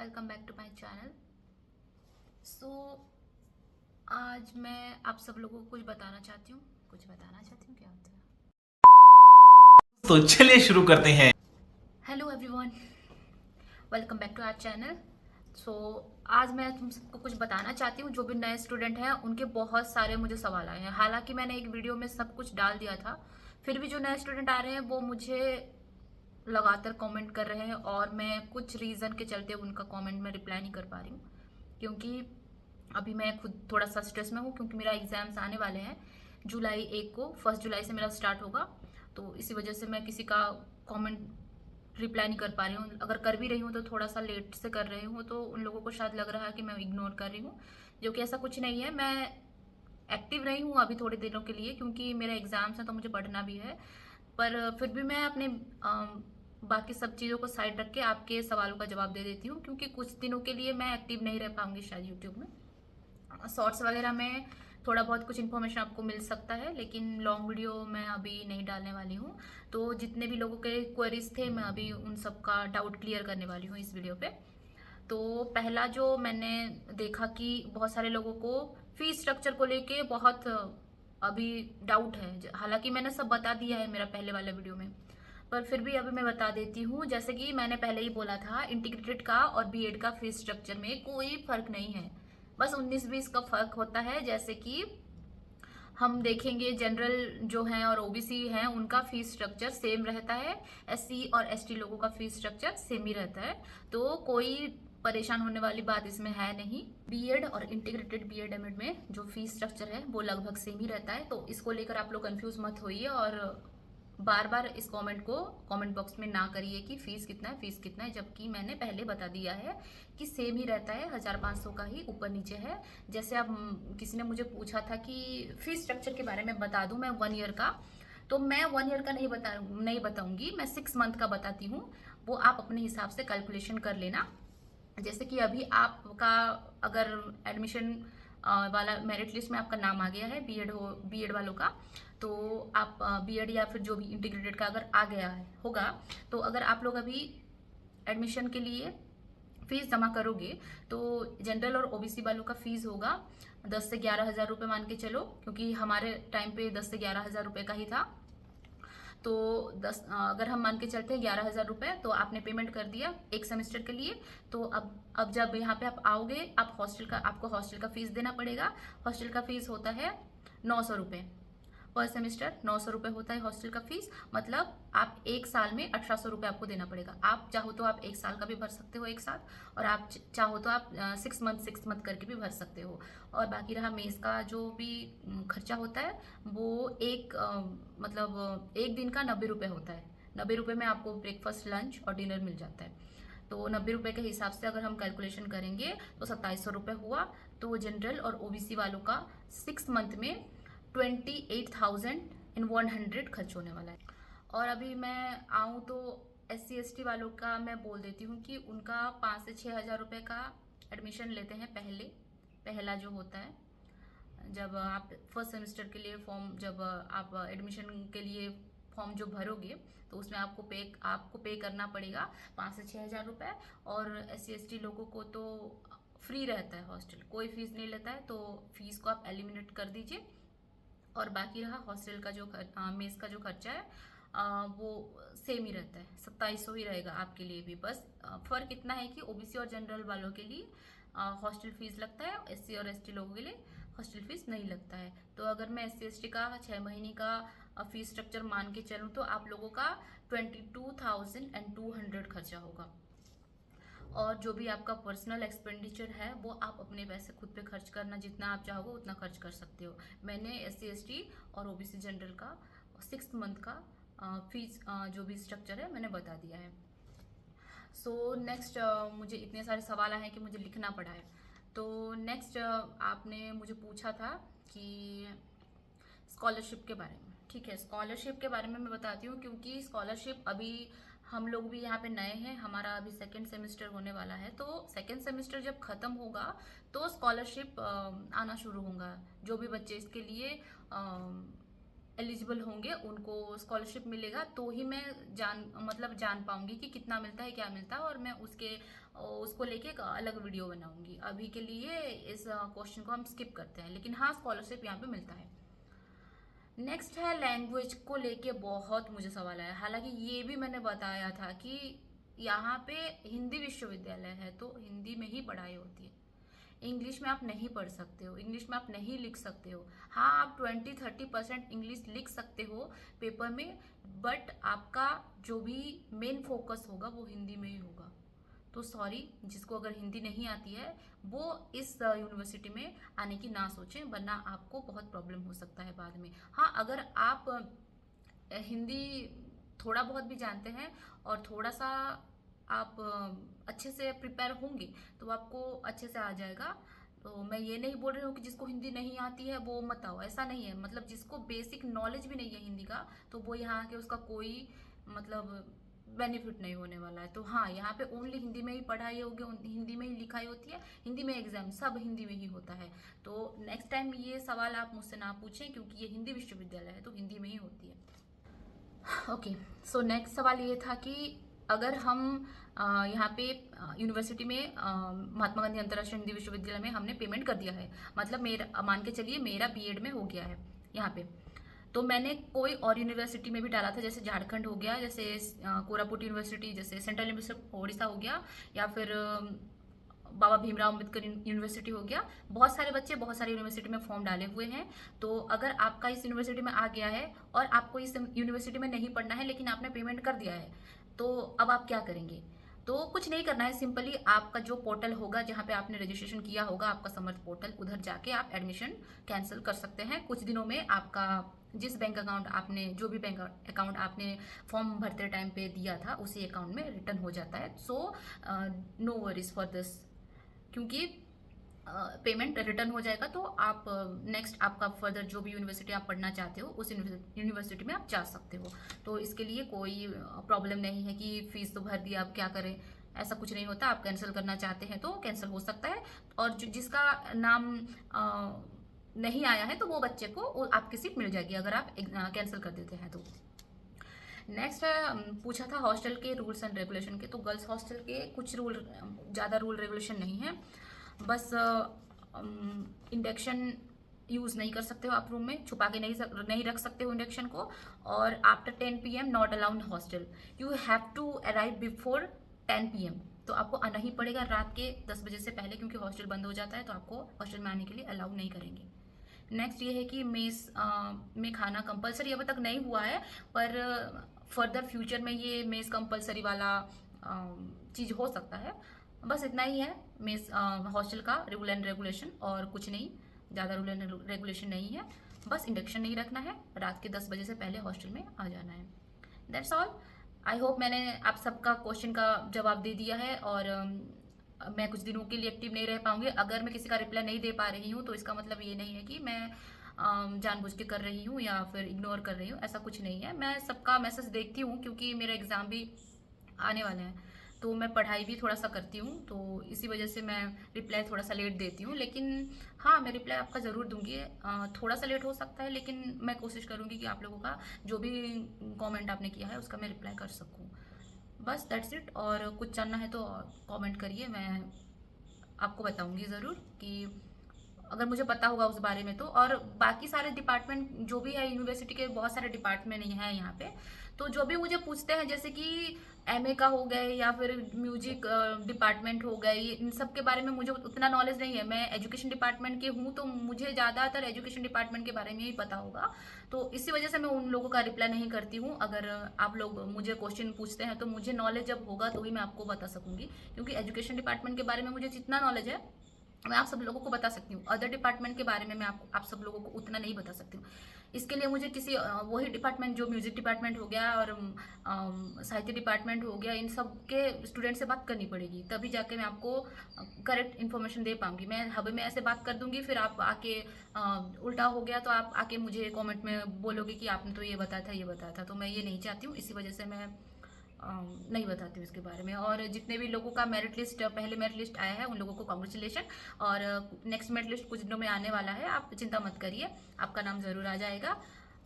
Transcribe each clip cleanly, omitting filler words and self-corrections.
Welcome back to my channel. So आज मैं आप सब लोगों को कुछ बताना चाहती हूँ क्या होता है। तो चलिए शुरू करते हैं। Hello everyone, welcome back to our channel. So आज मैं तुम सबको कुछ बताना चाहती हूँ। जो भी नए स्टूडेंट हैं उनके बहुत सारे मुझे सवाल आए हैं। हालांकि मैंने एक वीडियो में सब कुछ डाल दिया था, फिर भी जो नए स्टूडेंट आ रहे हैं वो मुझे लगातार कमेंट कर रहे हैं और मैं कुछ रीज़न के चलते उनका कमेंट में रिप्लाई नहीं कर पा रही हूँ, क्योंकि अभी मैं खुद थोड़ा सा स्ट्रेस में हूँ, क्योंकि मेरा एग्ज़ाम्स आने वाले हैं जुलाई 1 को। 1 जुलाई से मेरा स्टार्ट होगा, तो इसी वजह से मैं किसी का कमेंट रिप्लाई नहीं कर पा रही हूँ। अगर कर भी रही हूँ तो थोड़ा सा लेट से कर रही हूँ, तो उन लोगों को शायद लग रहा है कि मैं इग्नोर कर रही हूँ, जो कि ऐसा कुछ नहीं है। मैं एक्टिव रही हूँ अभी थोड़े दिनों के लिए, क्योंकि मेरा एग्ज़ाम्स है तो मुझे पढ़ना भी है। पर फिर भी मैं अपने बाकी सब चीज़ों को साइड रख के आपके सवालों का जवाब दे देती हूँ, क्योंकि कुछ दिनों के लिए मैं एक्टिव नहीं रह पाऊंगी शायद यूट्यूब में। शॉर्ट्स वगैरह में थोड़ा बहुत कुछ इन्फॉर्मेशन आपको मिल सकता है, लेकिन लॉन्ग वीडियो मैं अभी नहीं डालने वाली हूँ। तो जितने भी लोगों के क्वेरीज थे मैं अभी उन सब का डाउट क्लियर करने वाली हूँ इस वीडियो पे। तो पहला जो मैंने देखा कि बहुत सारे लोगों को फीस स्ट्रक्चर को लेके बहुत अभी डाउट है। हालांकि मैंने सब बता दिया है मेरा पहले वाला वीडियो में, पर फिर भी अभी मैं बता देती हूँ। जैसे कि मैंने पहले ही बोला था, इंटीग्रेटेड का और बीएड का फीस स्ट्रक्चर में कोई फर्क नहीं है, बस 19-20 का फर्क होता है। जैसे कि हम देखेंगे जनरल जो हैं और ओबीसी हैं उनका फीस स्ट्रक्चर सेम रहता है, एससी और एसटी लोगों का फीस स्ट्रक्चर सेम ही रहता है। तो कोई परेशान होने वाली बात इसमें है नहीं। बीएड और इंटीग्रेटेड बीएड एमएड में जो फीस स्ट्रक्चर है वो लगभग सेम ही रहता है, तो इसको लेकर आप लोग कंफ्यूज मत होइए और बार बार इस कमेंट को कमेंट बॉक्स में ना करिए कि फीस कितना है फीस कितना है, जबकि मैंने पहले बता दिया है कि सेम ही रहता है, 1500 का ही ऊपर नीचे है। जैसे अब किसी ने मुझे पूछा था कि फीस स्ट्रक्चर के बारे में बता दूं मैं 1 ईयर का, तो मैं 1 ईयर का नहीं बताऊंगी, मैं 6 मंथ का बताती हूँ। वो आप अपने हिसाब से कैलकुलेशन कर लेना। जैसे कि अभी आपका अगर एडमिशन वाला मेरिट लिस्ट में आपका नाम आ गया है, बीएड वालों का, तो आप बीएड या फिर जो भी इंटीग्रेटेड का अगर आ गया है होगा, तो अगर आप लोग अभी एडमिशन के लिए फीस जमा करोगे तो जनरल और ओबीसी वालों का फीस होगा 10 से 11 हज़ार रुपये, मान के चलो, क्योंकि हमारे टाइम पे 10 से 11 हज़ार रुपये का ही था। तो अगर हम मान के चलते हैं 11 हज़ार रुपये, तो आपने पेमेंट कर दिया एक सेमेस्टर के लिए। तो अब जब यहाँ पे आप आओगे, आपको हॉस्टल का फीस देना पड़ेगा। हॉस्टल का फीस होता है 900 रुपये पर सेमेस्टर। 900 रुपये होता है हॉस्टल का फीस, मतलब आप एक साल में 1800 रुपये आपको देना पड़ेगा। आप चाहो तो आप एक साल का भी भर सकते हो एक साथ, और आप चाहो तो आप 6 मंथ करके भी भर सकते हो। और बाकी रहा मेस का जो भी खर्चा होता है, वो मतलब एक दिन का 90 रुपये होता है। 90 रुपये में आपको ब्रेकफास्ट, लंच और डिनर मिल जाता है। तो 90 रुपये के हिसाब से अगर हम कैलकुलेशन करेंगे तो 2700 रुपये हुआ। तो जनरल और ओबीसी वालों का 6 मंथ में 28,100 खर्च होने वाला है। और अभी मैं आऊँ तो SC ST वालों का मैं बोल देती हूँ कि उनका 5 से 6 हज़ार रुपये का एडमिशन लेते हैं। पहला जो होता है, जब आप फर्स्ट सेमेस्टर के लिए फॉर्म, जब आप एडमिशन के लिए फॉर्म जो भरोगे, तो उसमें आपको पे करना पड़ेगा 5 से 6 हज़ार रुपये। और SC ST लोगों को तो फ्री रहता है, हॉस्टल कोई फीस नहीं लेता है, तो फीस को आप एलिमिनेट कर दीजिए। और बाकी रहा हॉस्टल का जो मेस का जो खर्चा है, वो सेम ही रहता है, 2700 ही रहेगा आपके लिए भी। बस फर्क इतना है कि ओबीसी और जनरल वालों के लिए हॉस्टल फीस लगता है, SC और ST लोगों के लिए हॉस्टल फीस नहीं लगता है। तो अगर मैं SC ST का 6 महीने का फीस स्ट्रक्चर मान के चलूँ तो आप लोगों का 22,200 खर्चा होगा। और जो भी आपका पर्सनल एक्सपेंडिचर है वो आप अपने पैसे खुद पे खर्च करना, जितना आप चाहोगे उतना खर्च कर सकते हो। मैंने SC ST और ओबीसी जनरल का 6 मंथ का फीस जो भी स्ट्रक्चर है मैंने बता दिया है। सो नेक्स्ट, मुझे इतने सारे सवाल आए हैं कि मुझे लिखना पड़ा है। तो नेक्स्ट, आपने मुझे पूछा था कि स्कॉलरशिप के बारे में। ठीक है, स्कॉलरशिप के बारे में मैं बताती हूँ, क्योंकि स्कॉलरशिप अभी हम लोग भी यहाँ पे नए हैं, हमारा अभी सेकेंड सेमेस्टर होने वाला है। तो सेकेंड सेमेस्टर जब खत्म होगा तो स्कॉलरशिप आना शुरू होगा। जो भी बच्चे इसके लिए एलिजिबल होंगे उनको स्कॉलरशिप मिलेगा, तो ही मैं जान पाऊंगी कि कितना मिलता है, क्या मिलता है, और मैं उसको लेके एक अलग वीडियो बनाऊंगी। अभी के लिए इस क्वेश्चन को हम स्किप करते हैं, लेकिन हाँ स्कॉलरशिप यहाँ पे मिलता है। नेक्स्ट है लैंग्वेज को लेके बहुत मुझे सवाल आया। हालांकि ये भी मैंने बताया था कि यहाँ पे हिंदी विश्वविद्यालय है तो हिंदी में ही पढ़ाई होती है। इंग्लिश में आप नहीं पढ़ सकते हो, इंग्लिश में आप नहीं लिख सकते हो। हाँ आप 20-30% इंग्लिश लिख सकते हो पेपर में, बट आपका जो भी मेन फोकस होगा वो हिंदी में ही होगा। तो सॉरी, जिसको अगर हिंदी नहीं आती है वो इस यूनिवर्सिटी में आने की ना सोचें, वरना आपको बहुत प्रॉब्लम हो सकता है बाद में। हाँ अगर आप हिंदी थोड़ा बहुत भी जानते हैं और थोड़ा सा आप अच्छे से प्रिपेयर होंगे तो आपको अच्छे से आ जाएगा। तो मैं ये नहीं बोल रही हूँ कि जिसको हिंदी नहीं आती है वो मत आओ, ऐसा नहीं है। मतलब जिसको बेसिक नॉलेज भी नहीं है हिंदी का तो वो यहाँ आके उसका कोई मतलब बेनिफिट नहीं होने वाला है। तो हाँ यहाँ पे ओनली हिंदी में ही पढ़ाई होगी, हिंदी में ही लिखाई होती है, हिंदी में एग्जाम सब हिंदी में ही होता है। तो नेक्स्ट टाइम ये सवाल आप मुझसे ना पूछें, क्योंकि ये हिंदी विश्वविद्यालय है तो हिंदी में ही होती है। ओके, सो नेक्स्ट सवाल ये था कि अगर हम यहाँ पे यूनिवर्सिटी में महात्मा गांधी अंतर्राष्ट्रीय हिंदी विश्वविद्यालय में हमने पेमेंट कर दिया है, मतलब मेरा मान के चलिए मेरा बीएड में हो गया है यहाँ पे, तो मैंने कोई और यूनिवर्सिटी में भी डाला था, जैसे झारखंड हो गया, जैसे कोरापुट यूनिवर्सिटी, जैसे सेंट्रल यूनिवर्सिटी ओडिशा हो गया, या फिर बाबा भीमराव अम्बेडकर यूनिवर्सिटी हो गया। बहुत सारे बच्चे बहुत सारी यूनिवर्सिटी में फॉर्म डाले हुए हैं। तो अगर आपका इस यूनिवर्सिटी में आ गया है और आपको इस यूनिवर्सिटी में नहीं पढ़ना है लेकिन आपने पेमेंट कर दिया है, तो अब आप क्या करेंगे? तो कुछ नहीं करना है, सिंपली आपका जो पोर्टल होगा जहाँ पे आपने रजिस्ट्रेशन किया होगा, आपका समर्थ पोर्टल, उधर जाके आप एडमिशन कैंसिल कर सकते हैं। कुछ दिनों में आपका जिस बैंक अकाउंट आपने, जो भी बैंक अकाउंट आपने फॉर्म भरते टाइम पे दिया था उसी अकाउंट में रिटर्न हो जाता है। So no worries for this, क्योंकि पेमेंट रिटर्न हो जाएगा तो आप नेक्स्ट आपका फर्दर जो भी यूनिवर्सिटी आप पढ़ना चाहते हो उस यूनिवर्सिटी में आप जा सकते हो। तो इसके लिए कोई प्रॉब्लम नहीं है कि फीस तो भर दिया अब क्या करें, ऐसा कुछ नहीं होता। आप कैंसिल करना चाहते हैं तो कैंसिल हो सकता है, और जिसका नाम नहीं आया है तो वो बच्चे को आपकी सीट मिल जाएगी अगर आप कैंसिल कर देते हैं तो। नेक्स्ट है पूछा था हॉस्टल के रूल्स एंड रेगुलेशन के। तो गर्ल्स हॉस्टल के कुछ ज़्यादा रूल रेगुलेशन नहीं है, बस इंडक्शन यूज़ नहीं कर सकते हो आप रूम में, छुपा के नहीं रख सकते हो इंडक्शन को, और after 10 PM not allowed hostel, you have to arrive before 10 PM। तो आपको आना ही पड़ेगा रात के 10 बजे से पहले, क्योंकि हॉस्टल बंद हो जाता है तो आपको हॉस्टल में आने के लिए अलाउ नहीं करेंगे। नेक्स्ट ये है कि मेस में खाना कंपलसरी अभी तक नहीं हुआ है, पर फर्दर फ्यूचर में ये मेस कंपलसरी वाला चीज़ हो सकता है। बस इतना ही है मेस हॉस्टल का रूल एंड रेगुलेशन, और कुछ नहीं, ज़्यादा रूल एंड रेगुलेशन नहीं है। बस इंडक्शन नहीं रखना है, रात के 10 बजे से पहले हॉस्टल में आ जाना है। That's all. आई होप मैंने आप सबका क्वेश्चन का जवाब दे दिया है, और मैं कुछ दिनों के लिए एक्टिव नहीं रह पाऊंगी। अगर मैं किसी का रिप्लाई नहीं दे पा रही हूँ तो इसका मतलब ये नहीं है कि मैं जानबूझ के कर रही हूँ या फिर इग्नोर कर रही हूँ, ऐसा कुछ नहीं है। मैं सबका मैसेज देखती हूँ, क्योंकि मेरा एग्ज़ाम भी आने वाले हैं तो मैं पढ़ाई भी थोड़ा सा करती हूँ, तो इसी वजह से मैं रिप्लाई थोड़ा सा लेट देती हूँ। लेकिन हाँ मैं रिप्लाई आपका ज़रूर दूंगी, थोड़ा सा लेट हो सकता है लेकिन मैं कोशिश करूँगी कि आप लोगों का जो भी कमेंट आपने किया है उसका मैं रिप्लाई कर सकूँ। बस दैट्स इट। और कुछ जानना है तो कमेंट करिए, मैं आपको बताऊंगी ज़रूर कि अगर मुझे पता होगा उस बारे में तो। और बाकी सारे डिपार्टमेंट जो भी है, यूनिवर्सिटी के बहुत सारे डिपार्टमेंट हैं यहाँ पे, तो जो भी मुझे पूछते हैं जैसे कि एमए का हो गए या फिर म्यूजिक डिपार्टमेंट हो गए, इन सब के बारे में मुझे उतना नॉलेज नहीं है। मैं एजुकेशन डिपार्टमेंट के हूँ तो मुझे ज़्यादातर एजुकेशन डिपार्टमेंट के बारे में ही पता होगा, तो इसी वजह से मैं उन लोगों का रिप्लाई नहीं करती हूँ। अगर आप लोग मुझे क्वेश्चन पूछते हैं तो मुझे नॉलेज जब होगा तो ही मैं आपको बता सकूँगी, क्योंकि एजुकेशन डिपार्टमेंट के बारे में मुझे जितना नॉलेज है मैं आप सब लोगों को बता सकती हूँ। अदर डिपार्टमेंट के बारे में मैं आप सब लोगों को उतना नहीं बता सकती हूँ। इसके लिए मुझे किसी वही डिपार्टमेंट जो म्यूजिक डिपार्टमेंट हो गया और साहित्य डिपार्टमेंट हो गया, इन सब के स्टूडेंट से बात करनी पड़ेगी, तभी जाके मैं आपको करेक्ट इन्फॉर्मेशन दे पाऊंगी। मैं हवे में ऐसे बात कर दूंगी, फिर आप आके उल्टा हो गया तो आप आके मुझे कॉमेंट में बोलोगे कि आपने तो ये बताया था, ये बताया था। तो मैं ये नहीं चाहती हूँ, इसी वजह से मैं नहीं बताती हूँ इसके बारे में। और जितने भी लोगों का मेरिट लिस्ट, पहले मेरिट लिस्ट आया है उन लोगों को कॉन्ग्रेचुलेशन, और नेक्स्ट मेरिट लिस्ट कुछ दिनों में आने वाला है, आप चिंता मत करिए, आपका नाम ज़रूर आ जाएगा।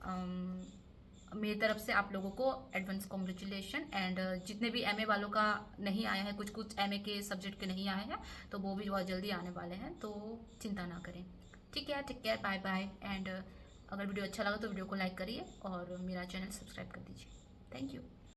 मेरी तरफ से आप लोगों को एडवांस कॉन्ग्रेचुलेशन। एंड जितने भी एमए वालों का नहीं आया है, कुछ कुछ एमए के सब्जेक्ट के नहीं आए हैं, तो वो भी बहुत जल्दी आने वाले हैं, तो चिंता ना करें। ठीक है, take care, bye bye. And अगर वीडियो अच्छा लगा तो वीडियो को लाइक करिए और मेरा चैनल सब्सक्राइब कर दीजिए। Thank you.